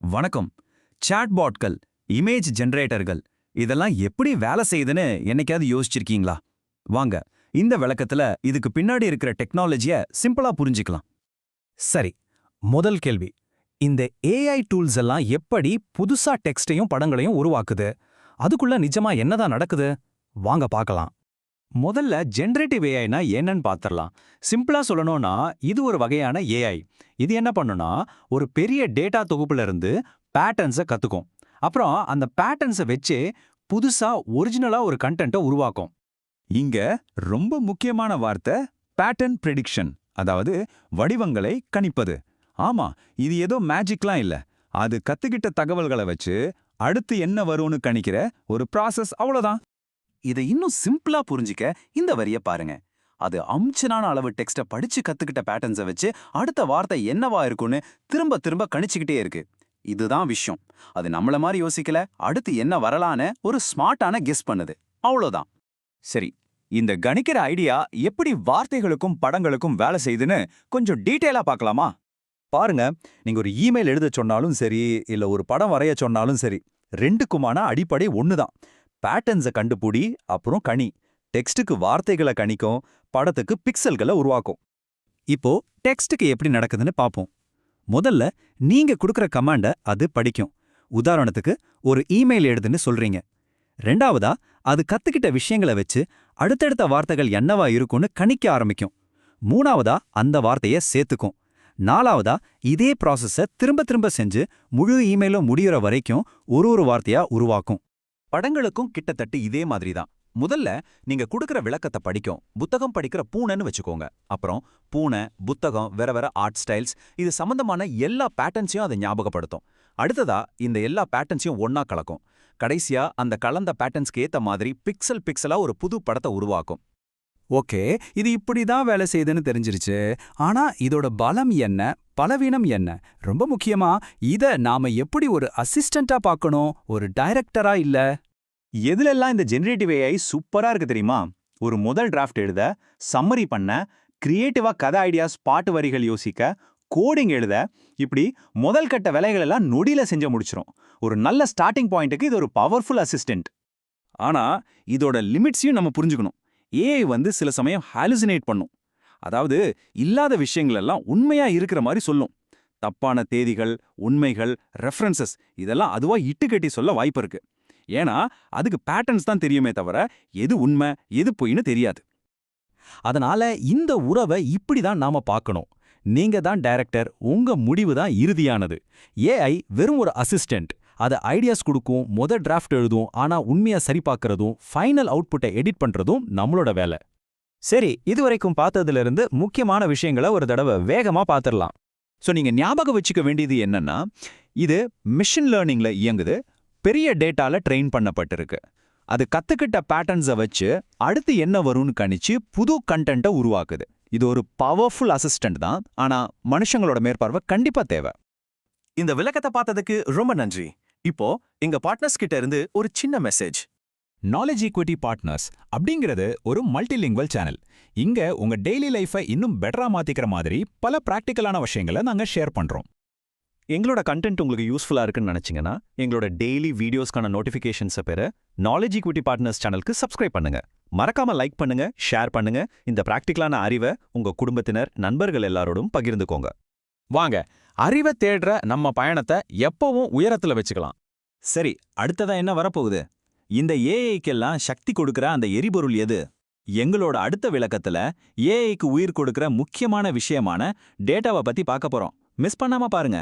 வணக்கம். சாட்பாட்கள், இமேஜ் ஜெனரேட்டர்கள் இதெல்லாம் எப்படி வேலை செய்யுதுன்னு என்னைக்காவது யோசிச்சிருக்கீங்களா? வாங்க, இந்த விளக்கத்துல இதுக்கு பின்னாடி இருக்கிற டெக்னாலஜிய சிம்பிளா புரிஞ்சுக்கலாம். சரி, முதல் கேள்வி. இந்த ஏஐ டூல்ஸ் எல்லாம் எப்படி புதுசா டெக்ஸ்டையும் படங்களையும் உருவாக்குது? அதுக்குள்ள நிஜமா என்னதான் நடக்குது? வாங்க பார்க்கலாம். முதல்ல ஜெனரேட்டிவ் ஏஐனா என்னன்னு பார்த்துடலாம். சிம்பிளா சொல்லணும்னா இது ஒரு வகையான ஏஐ. இது என்ன பண்ணுனா ஒரு பெரிய டேட்டா தொகுப்புல இருந்து பேட்டர்ன்ஸை கத்துக்கும். அப்புறம் அந்த பேட்டர்ன்ஸை வச்சு புதுசா ஒரிஜினலா ஒரு கண்டென்ட்டை உருவாக்கும். இங்க ரொம்ப முக்கியமான வார்த்தை பேட்டர்ன் ப்ரெடிக்ஷன், அதாவது வடிவங்களை கணிப்பது. ஆமா, இது ஏதோ மேஜிக்லாம் இல்ல. அது கத்துக்கிட்ட தகவல்களை வச்சு அடுத்து என்ன வரும்னு கணிக்கிற ஒரு ப்ராசஸ், அவ்வளோதான். இதை இன்னும் சிம்பிளா புரிஞ்சிக்க இந்த வரிய பாருங்க. அது அம்சனான அளவு டெக்ஸ்ட படிச்சு கத்துக்கிட்ட பேட்டர்ன்ஸை வச்சு அடுத்த வார்த்தை என்னவா இருக்கும்னு திரும்ப திரும்ப கணிச்சுக்கிட்டே இருக்கு. இதுதான் விஷயம். அது நம்மள மாதிரி யோசிக்கல, அடுத்து என்ன வரலான்னு ஒரு ஸ்மார்ட்டான கெஸ் பண்ணுது, அவ்வளோதான். சரி, இந்த கணிக்கிற ஐடியா எப்படி வார்த்தைகளுக்கும் படங்களுக்கும் வேலை செய்யுதுன்னு கொஞ்சம் டீட்டெயிலா பார்க்கலாமா? பாருங்க, நீங்க ஒரு இமெயில் எழுத சொன்னாலும் சரி, இல்ல ஒரு படம் வரைய சொன்னாலும் சரி, ரெண்டுக்குமான அடிப்படை ஒண்ணுதான். பேட்டர்ன்ஸை கண்டுபிடி, அப்புறம் கணி. டெக்ஸ்டுக்கு வார்த்தைகளை கணிக்கும், படத்துக்கு பிக்சல்களை உருவாக்கும். இப்போ டெக்ஸ்டுக்கு எப்படி நடக்குதுன்னு பார்ப்போம். முதல்ல நீங்க கொடுக்குற கமாண்ட அது படிக்கும். உதாரணத்துக்கு ஒரு இமெயில் எழுதுன்னு சொல்றீங்க. ரெண்டாவதா அது கத்துக்கிட்ட விஷயங்களை வச்சு அடுத்தடுத்த வார்த்தைகள் என்னவா இருக்கும்னு கணிக்க ஆரம்பிக்கும். மூணாவதா அந்த வார்த்தையை சேர்த்துக்கும். நாலாவதா இதே ப்ராசஸை திரும்ப திரும்ப செஞ்சு முழு இமெயிலும் முடியுற வரைக்கும் ஒரு வார்த்தையா உருவாக்கும். படங்களுக்கும் கிட்டத்தட்ட இதே மாதிரி தான். முதல்ல நீங்க கொடுக்குற விளக்கத்தை படிக்கும். புத்தகம் படிக்கிற பூனைன்னு வச்சுக்கோங்க. அப்புறம் பூனை, புத்தகம், வேற வேற ஆர்ட் ஸ்டைல்ஸ், இது சம்பந்தமான எல்லா பேட்டர்ன்ஸையும் அதை ஞாபகப்படுத்தும். அடுத்ததா இந்த எல்லா பேட்டர்ன்ஸையும் ஒன்னா கலக்கும். கடைசியா அந்த கலந்த பேட்டர்ன்ஸ்க்கு ஏத்த மாதிரி பிக்சல் பிக்சலா ஒரு புது படத்தை உருவாக்கும். ஓகே, இது இப்படிதான் வேலை செய்யுதுன்னு தெரிஞ்சிருச்சு. ஆனா இதோட பலம் என்ன, பலவீனம் என்ன? ரொம்ப முக்கியமா இத நாம எப்படி ஒரு அசிஸ்டண்டா பார்க்கணும், ஒரு டைரக்டரா இல்ல? எதுலெல்லாம் இந்த ஜெனரேட்டிவ் ஏஐ சூப்பரா இருக்கு தெரியுமா? ஒரு முதல் டிராஃப்ட் எழுத, சம்மரி பண்ண, கிரியேட்டிவா கதை ஐடியாஸ், பாட்டு வரிகள் யோசிக்க, கோடிங் எழுத, இப்படி முதல் கட்ட வேலைகள் எல்லாம் நொடியில செஞ்சு முடிச்சிரும். ஒரு நல்ல ஸ்டார்டிங் பாயிண்ட்டுக்கு இது ஒரு பவர்ஃபுல் அசிஸ்டன்ட். ஆனா இதோட லிமிட்ஸையும் நம்ம புரிஞ்சுக்கணும். ஏஐ சில சமயம் ஹாலுசினேட் பண்ணும். அதாவது இல்லாத விஷயங்கள் எல்லாம் உண்மையா இருக்கிற மாதிரி சொல்லும். தப்பான தேதிகள், உண்மைகள், ரெஃபரன்சஸ் இதெல்லாம் அதுவா இட்டுக்கட்டி சொல்ல வாய்ப்பு இருக்கு. ஏன்னா அதுக்கு பேட்டர்ன்ஸ் தான் தெரியுமே தவிர எது உண்மை எது பொய்ன்னு தெரியாது. அதனால இந்த உறவை இப்படிதான் நாம பார்க்கணும். நீங்க தான் டைரக்டர், உங்க முடிவு தான் இறுதியானது. ஏஐ வெறும் ஒரு அசிஸ்டன்ட். அது ஐடியாஸ் கொடுக்கும், டிராஃப்ட் எழுதும், ஆனா உண்மையா சரி பார்க்கறதும் ஃபைனல் அவுட்புட்டை எடிட் பண்றதும் நம்மளோட வேலை. சரி, இதுவரைக்கும் பார்த்ததுல இருந்து முக்கியமான விஷயங்களை ஒரு தடவை வேகமா பார்த்துடலாம். ஸோ நீங்க ஞாபகம் வச்சுக்க வேண்டியது என்னன்னா, இது மிஷின் லேர்னிங்ல இயங்குது, பெரிய டேட்டால ட்ரெயின் பண்ணப்பட்டிருக்கு. அது கத்துக்கிட்ட பேட்டர்ன்ஸை வச்சு அடுத்து என்ன வரும்னு கணிச்சு புது கண்டென்ட்டை உருவாக்குது. இது ஒரு பவர்ஃபுல் அசிஸ்டன்ட் தான், ஆனா மனுஷங்களோட மேற்பார்வை கண்டிப்பா தேவை. இந்த விளக்கத்தை பார்த்ததுக்கு ரொம்ப நன்றி. இப்போ எங்க பார்ட்னர்ஸ் கிட்ட இருந்து ஒரு சின்ன மெசேஜ். நாலேஜ் ஈக்விட்டி பார்ட்னர்ஸ் அப்படிங்கிறது ஒரு மல்டிலிங்குவல் சேனல். இங்க உங்க டெய்லி லைஃபை இன்னும் பெட்டரா மாத்திக்கிற மாதிரி பல பிராக்டிக்கலான விஷயங்களை நாங்க ஷேர் பண்றோம். எங்களோட கண்டென்ட் உங்களுக்கு யூஸ்ஃபுல்லா இருக்குன்னு நினைச்சீங்கன்னா எங்களோட டெய்லி வீடியோஸ்க்கான நோட்டிஃபிகேஷன்ஸை பெற நாலேஜ் ஈக்விட்டி பார்ட்னர்ஸ் சேனலுக்கு சப்ஸ்கிரைப் பண்ணுங்க. மறக்காம லைக் பண்ணுங்க, ஷேர் பண்ணுங்க. இந்த பிராக்டிக்கலான அறிவை உங்க குடும்பத்தினர், நண்பர்கள் எல்லாரோடும் பகிர்ந்துக்கோங்க. வாங்க, அறிவை தேடுற நம்ம பயணத்தை எப்பவும் உயரத்துல வச்சுக்கலாம். சரி, அடுத்ததா என்ன வரப்போகுது? இந்த ஏஐக்கெல்லாம் சக்தி கொடுக்கிற அந்த எரிபொருள் எது? எங்களோட அடுத்த விளக்கத்துல ஏஐக்கு உயிர் கொடுக்கிற முக்கியமான விஷயமான டேட்டாவை பத்தி பார்க்க போறோம். மிஸ் பண்ணாம பாருங்க.